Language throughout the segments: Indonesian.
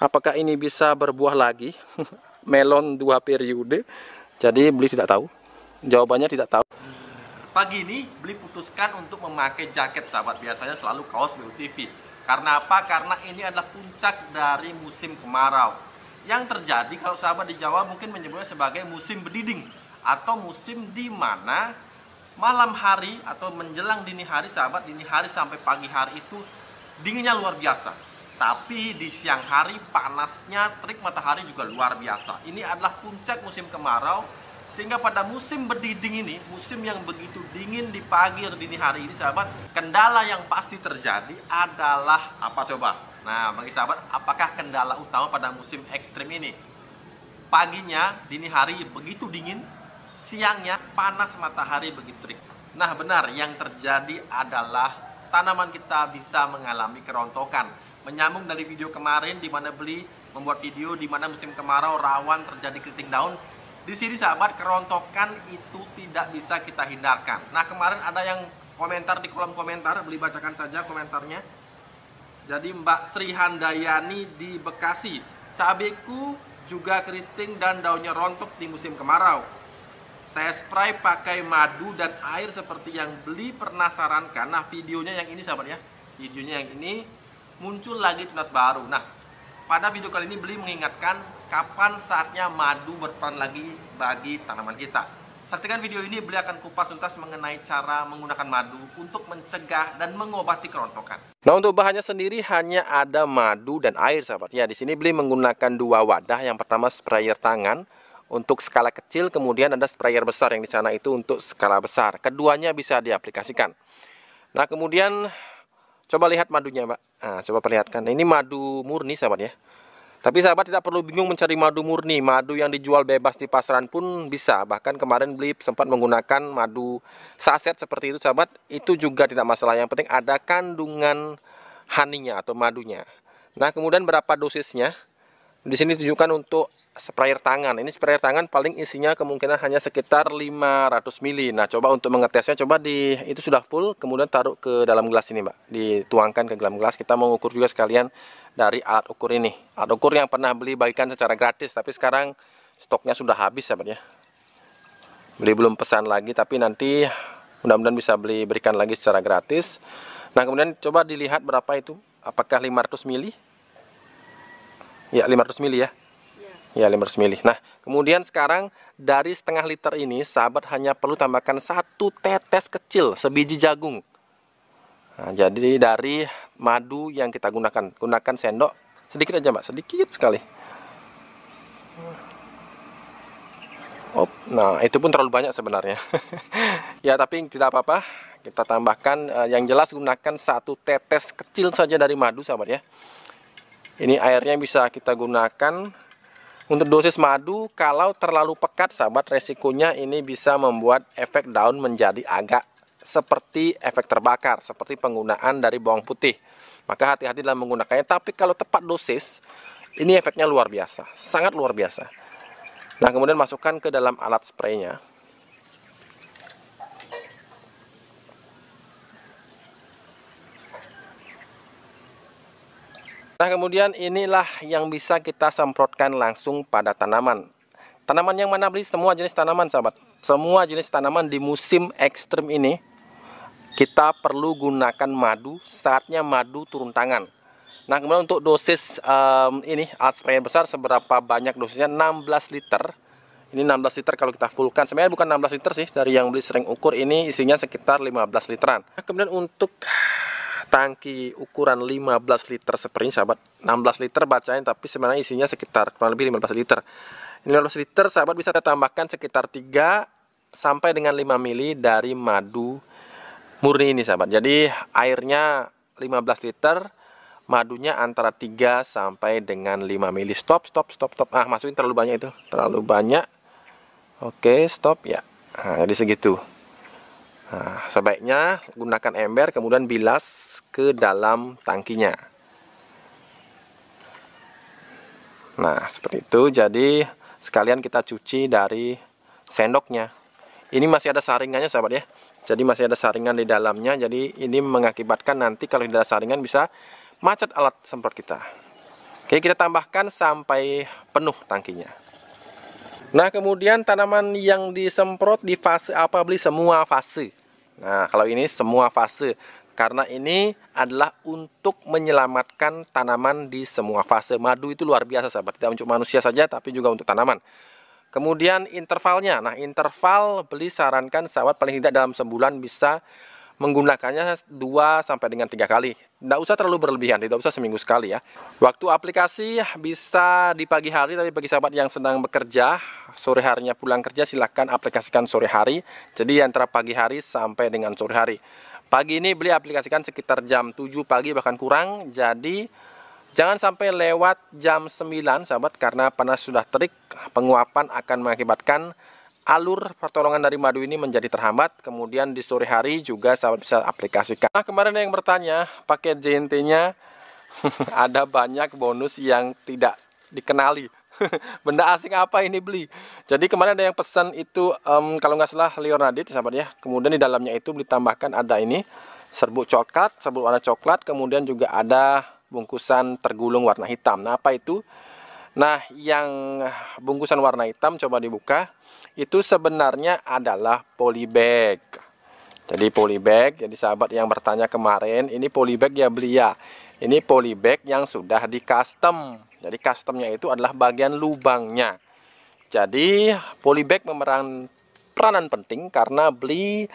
Apakah ini bisa berbuah lagi? Melon 2 periode. Jadi Beli tidak tahu. Jawabannya tidak tahu. Pagi ini Beli putuskan untuk memakai jaket, sahabat. Biasanya selalu kaos BUTV. Karena apa? Karena ini adalah puncak dari musim kemarau. Yang terjadi kalau sahabat di Jawa mungkin menyebutnya sebagai musim bediding, atau musim di mana malam hari atau menjelang dini hari, sahabat, dini hari sampai pagi hari itu dinginnya luar biasa. Tapi di siang hari panasnya terik matahari juga luar biasa. Ini adalah puncak musim kemarau. Sehingga pada musim berdiding ini, musim yang begitu dingin di pagi atau dini hari ini, sahabat, kendala yang pasti terjadi adalah apa coba? Nah, bagi sahabat, apakah kendala utama pada musim ekstrim ini? Paginya, dini hari begitu dingin, siangnya panas matahari begitu terik. Nah, benar, yang terjadi adalah tanaman kita bisa mengalami kerontokan. Menyambung dari video kemarin di mana Beli membuat video di mana musim kemarau rawan terjadi keriting daun. Di sini sahabat, kerontokan itu tidak bisa kita hindarkan. Nah, kemarin ada yang komentar di kolom komentar, Beli bacakan saja komentarnya. Jadi Mbak Sri Handayani di Bekasi, cabeku juga keriting dan daunnya rontok di musim kemarau. Saya spray pakai madu dan air seperti yang Beli pernah sarankan. Nah, videonya yang ini sahabat ya. Videonya yang ini muncul lagi tunas baru. Nah, pada video kali ini Beli mengingatkan kapan saatnya madu berperan lagi bagi tanaman kita. Saksikan video ini, Beli akan kupas tuntas mengenai cara menggunakan madu untuk mencegah dan mengobati kerontokan. Nah, untuk bahannya sendiri hanya ada madu dan air, sahabat. Ya, di sini Beli menggunakan 2 wadah. Yang pertama sprayer tangan untuk skala kecil, kemudian ada sprayer besar yang di sana itu untuk skala besar. Keduanya bisa diaplikasikan. Nah, kemudian coba lihat madunya, Mbak. Nah, coba perlihatkan. Ini madu murni, sahabat ya. Tapi sahabat tidak perlu bingung mencari madu murni. Madu yang dijual bebas di pasaran pun bisa. Bahkan kemarin Beli sempat menggunakan madu saset seperti itu, sahabat. Itu juga tidak masalah. Yang penting ada kandungan honey-nya atau madunya. Nah, kemudian berapa dosisnya? Di sini tunjukkan untuk sprayer tangan. Ini sprayer tangan paling isinya kemungkinan hanya sekitar 500 ml. Nah, coba untuk mengetesnya, coba itu sudah full, kemudian taruh ke dalam gelas ini, Mbak. Dituangkan ke dalam gelas. Kita mau ukur juga sekalian dari alat ukur ini. Alat ukur yang pernah Beli bagikan secara gratis, tapi sekarang stoknya sudah habis, sahabat ya. Beli belum pesan lagi, tapi nanti mudah-mudahan bisa Beli berikan lagi secara gratis. Nah, kemudian coba dilihat berapa itu. Apakah 500 ml? Ya, 500 ml ya. Ya, 500 ml. Nah, kemudian sekarang dari setengah liter ini, sahabat hanya perlu tambahkan 1 tetes kecil, sebiji jagung. Nah, jadi dari madu yang kita gunakan sendok sedikit aja, Mbak, sedikit sekali. Nah, itu pun terlalu banyak sebenarnya. Ya, tapi tidak apa-apa. Kita tambahkan, yang jelas gunakan 1 tetes kecil saja dari madu, sahabat ya. Ini airnya bisa kita gunakan. Untuk dosis madu, kalau terlalu pekat, sahabat, resikonya ini bisa membuat efek daun menjadi agak seperti efek terbakar, seperti penggunaan dari bawang putih. Maka hati-hati dalam menggunakannya. Tapi kalau tepat dosis, ini efeknya luar biasa, sangat luar biasa. Nah, kemudian masukkan ke dalam alat spraynya. Nah, kemudian inilah yang bisa kita semprotkan langsung pada tanaman. Tanaman yang mana, Beli? Semua jenis tanaman, sahabat. Semua jenis tanaman di musim ekstrim ini kita perlu gunakan madu. Saatnya madu turun tangan. Nah, kemudian untuk dosis ini alat sprayer besar, seberapa banyak dosisnya? 16 liter. Ini 16 liter kalau kita fullkan. Sebenarnya bukan 16 liter sih, dari yang Beli sering ukur ini isinya sekitar 15 literan. Nah, kemudian untuk tangki ukuran 15 liter seperti ini, sahabat. 16 liter bacanya, tapi sebenarnya isinya sekitar kurang lebih 15 liter. 15 liter, sahabat, bisa kita tambahkan sekitar 3 sampai dengan 5 ml dari madu murni ini, sahabat. Jadi airnya 15 liter, madunya antara 3 sampai dengan 5 ml. Stop. Ah, masukin terlalu banyak itu. Terlalu banyak. Oke, stop ya. Nah, jadi segitu. Nah, sebaiknya gunakan ember, kemudian bilas ke dalam tangkinya. Nah, seperti itu. Jadi sekalian kita cuci dari sendoknya. Ini masih ada saringannya, sahabat ya. Jadi masih ada saringan di dalamnya. Jadi ini mengakibatkan nanti kalau tidak ada saringan bisa macet alat semprot kita. Oke, kita tambahkan sampai penuh tangkinya. Nah, kemudian tanaman yang disemprot di fase apa, beli? Semua fase. Nah, kalau ini semua fase, karena ini adalah untuk menyelamatkan tanaman di semua fase. Madu itu luar biasa sahabat, tidak untuk manusia saja tapi juga untuk tanaman. Kemudian intervalnya, nah interval beli sarankan sahabat paling tidak dalam sebulan bisa menggunakannya 2 sampai dengan 3 kali. Tidak usah terlalu berlebihan, tidak usah seminggu sekali ya. Waktu aplikasi bisa di pagi hari, tapi bagi sahabat yang sedang bekerja, sore harinya pulang kerja, silahkan aplikasikan sore hari. Jadi antara pagi hari sampai dengan sore hari. Pagi ini beli aplikasikan sekitar jam 7 pagi bahkan kurang. Jadi jangan sampai lewat jam 9 sahabat, karena panas sudah terik, penguapan akan mengakibatkan alur pertolongan dari madu ini menjadi terhambat. Kemudian di sore hari juga sahabat bisa aplikasikan. Nah, kemarin ada yang bertanya paket JNT-nya ada banyak bonus yang tidak dikenali. Benda asing apa ini beli? Jadi kemarin ada yang pesan itu kalau nggak salah Leonardit sahabat ya. Kemudian di dalamnya itu ditambahkan ada ini serbuk coklat, serbuk warna coklat. Kemudian juga ada bungkusan tergulung warna hitam. Nah, apa itu? Nah, yang bungkusan warna hitam coba dibuka. Itu sebenarnya adalah polybag. Jadi polybag, jadi sahabat yang bertanya kemarin, ini polybag ya beli ya. Ini polybag yang sudah di custom. Jadi customnya itu adalah bagian lubangnya. Jadi polybag memeran peranan penting karena beli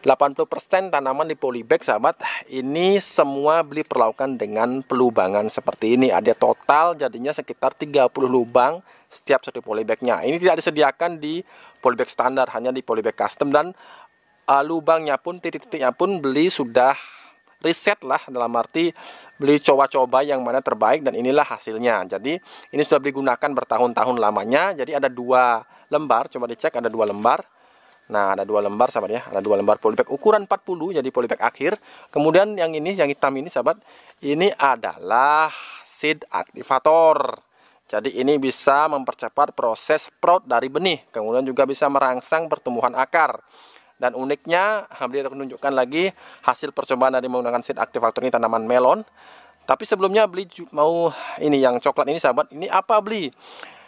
80% tanaman di polybag sahabat ini semua beli perlakukan dengan pelubangan seperti ini. Ada total jadinya sekitar 30 lubang setiap satu polybagnya. Ini tidak disediakan di polybag standar, hanya di polybag custom. Dan lubangnya pun, titik-titiknya pun beli sudah riset lah, dalam arti beli coba-coba yang mana terbaik, dan inilah hasilnya. Jadi ini sudah beli gunakan bertahun-tahun lamanya. Jadi ada 2 lembar, coba dicek ada 2 lembar. Nah, ada 2 lembar sahabat ya, ada 2 lembar polybag ukuran 40, jadi polybag akhir. Kemudian yang ini, yang hitam ini sahabat, ini adalah seed activator. Jadi ini bisa mempercepat proses sprout dari benih, kemudian juga bisa merangsang pertumbuhan akar. Dan uniknya, beliau akan menunjukkan lagi hasil percobaan dari menggunakan seed activator ini tanaman melon. Tapi sebelumnya beli mau ini yang coklat ini sahabat, ini apa beli?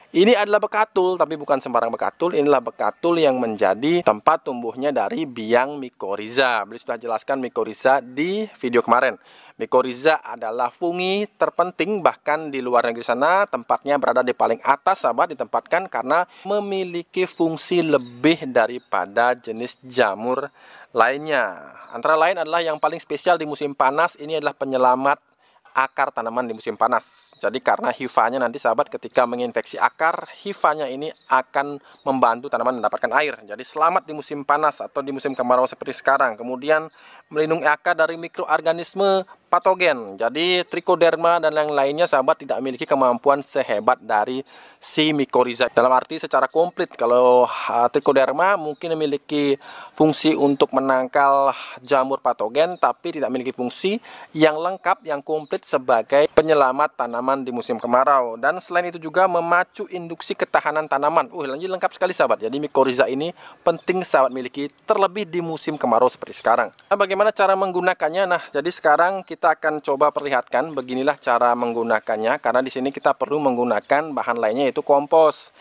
Ini adalah bekatul, tapi bukan sembarang bekatul. Inilah bekatul yang menjadi tempat tumbuhnya dari biang mycorrhiza. Beliau sudah jelaskan mycorrhiza di video kemarin. Mycorrhiza adalah fungi terpenting, bahkan di luar negeri sana tempatnya berada di paling atas sahabat ditempatkan karena memiliki fungsi lebih daripada jenis jamur lainnya. Antara lain adalah yang paling spesial di musim panas, ini adalah penyelamat akar tanaman di musim panas. Jadi karena hifanya nanti sahabat ketika menginfeksi akar, hifanya ini akan membantu tanaman mendapatkan air. Jadi selamat di musim panas atau di musim kemarau seperti sekarang. Kemudian melindungi akar dari mikroorganisme patogen. Jadi trichoderma dan yang lainnya sahabat tidak memiliki kemampuan sehebat dari si mycorrhiza. Dalam arti secara komplit, kalau trichoderma mungkin memiliki fungsi untuk menangkal jamur patogen, tapi tidak memiliki fungsi yang lengkap, yang komplit sebagai penyelamat tanaman di musim kemarau. Dan selain itu juga memacu induksi ketahanan tanaman. Lengkap sekali sahabat. Jadi mycorrhiza ini penting sahabat miliki, terlebih di musim kemarau seperti sekarang. Nah, bagaimana cara menggunakannya? Nah, jadi sekarang kita akan coba perlihatkan beginilah cara menggunakannya, karena di sini kita perlu menggunakan bahan lainnya yaitu kompos.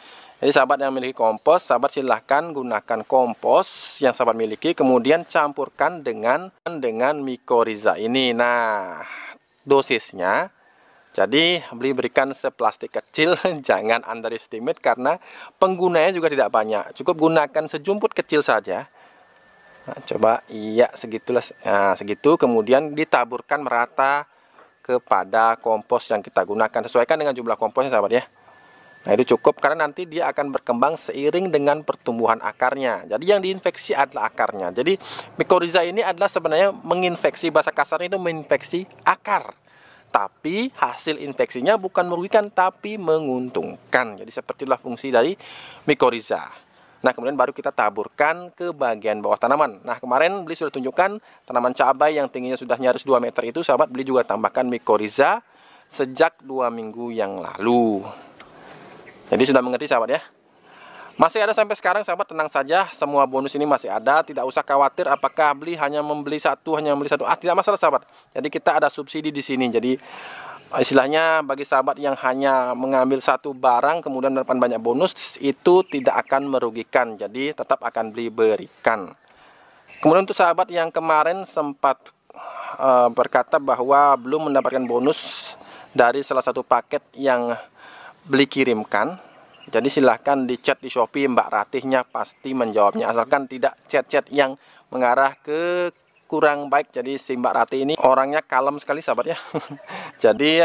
Jadi sahabat yang memiliki kompos, sahabat silahkan gunakan kompos yang sahabat miliki, kemudian campurkan dengan mycorrhiza ini. Nah, dosisnya jadi berikan seplastik kecil, jangan underestimate karena penggunanya juga tidak banyak. Cukup gunakan sejumput kecil saja. Nah, coba iya segitulah. Nah, segitu kemudian ditaburkan merata kepada kompos yang kita gunakan. Sesuaikan dengan jumlah komposnya sahabat ya. Nah, itu cukup karena nanti dia akan berkembang seiring dengan pertumbuhan akarnya. Jadi yang diinfeksi adalah akarnya. Jadi mycorrhiza ini adalah sebenarnya menginfeksi, bahasa kasarnya itu menginfeksi akar. Tapi hasil infeksinya bukan merugikan tapi menguntungkan. Jadi sepertilah fungsi dari mycorrhiza. Nah, kemudian baru kita taburkan ke bagian bawah tanaman. Nah, kemarin beli sudah tunjukkan tanaman cabai yang tingginya sudah nyaris 2 meter itu sahabat beli juga tambahkan mycorrhiza sejak 2 minggu yang lalu. Jadi sudah mengerti sahabat ya. Masih ada sampai sekarang sahabat, tenang saja, semua bonus ini masih ada, tidak usah khawatir apakah beli hanya membeli satu, tidak masalah sahabat. Jadi kita ada subsidi di sini. Jadi Istilahnya bagi sahabat yang hanya mengambil satu barang kemudian mendapatkan banyak bonus, itu tidak akan merugikan, jadi tetap akan berikan. Kemudian untuk sahabat yang kemarin sempat berkata bahwa belum mendapatkan bonus dari salah satu paket yang beli kirimkan, jadi silahkan di chat di Shopee, Mbak Ratihnya pasti menjawabnya, asalkan tidak chat-chat yang mengarah ke kurang baik. Jadi si Mbak Ratih ini orangnya kalem sekali sahabat ya. Jadi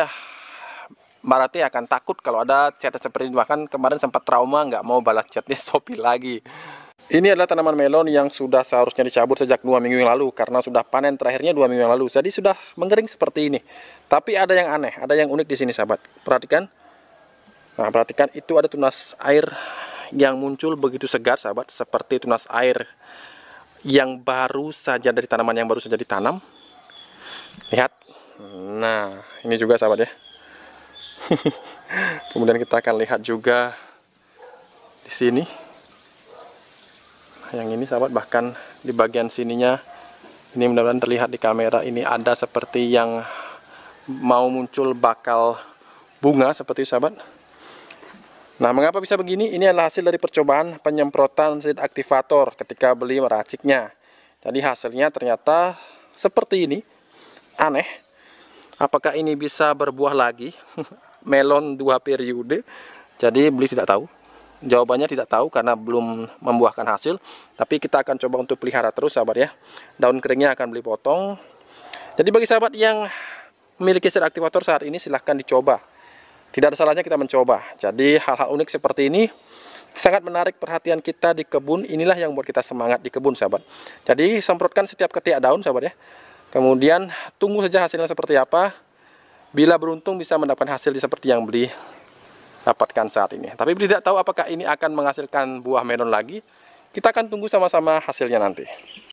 Mbak Ratih akan takut kalau ada chat seperti itu, bahkan kemarin sempat trauma nggak mau balas chatnya Shopee lagi. Ini adalah tanaman melon yang sudah seharusnya dicabut sejak 2 minggu yang lalu, karena sudah panen terakhirnya 2 minggu yang lalu, jadi sudah mengering seperti ini. Tapi ada yang aneh, ada yang unik di sini sahabat. Perhatikan. Nah, perhatikan, itu ada tunas air yang muncul begitu segar sahabat, seperti tunas air yang baru saja dari tanaman yang baru saja ditanam. Lihat. Nah, ini juga sahabat ya. Kemudian kita akan lihat juga di sini. Yang ini sahabat, bahkan di bagian sininya ini mudah-mudahan terlihat di kamera, ini ada seperti yang mau muncul bakal bunga seperti itu sahabat. Nah, mengapa bisa begini? Ini adalah hasil dari percobaan penyemprotan seed aktivator ketika beli meraciknya. Jadi hasilnya ternyata seperti ini. Aneh. Apakah ini bisa berbuah lagi? Melon 2 periode. Jadi beli tidak tahu. Jawabannya tidak tahu karena belum membuahkan hasil. Tapi kita akan coba untuk pelihara terus sahabat ya. Daun keringnya akan beli potong. Jadi bagi sahabat yang memiliki seed aktivator saat ini, silahkan dicoba. Tidak ada salahnya kita mencoba. Jadi hal-hal unik seperti ini sangat menarik perhatian kita di kebun. Inilah yang membuat kita semangat di kebun sahabat. Jadi semprotkan setiap ketiak daun sahabat ya. Kemudian tunggu saja hasilnya seperti apa. Bila beruntung bisa mendapatkan hasil seperti yang beli dapatkan saat ini. Tapi tidak tahu apakah ini akan menghasilkan buah melon lagi. Kita akan tunggu sama-sama hasilnya nanti.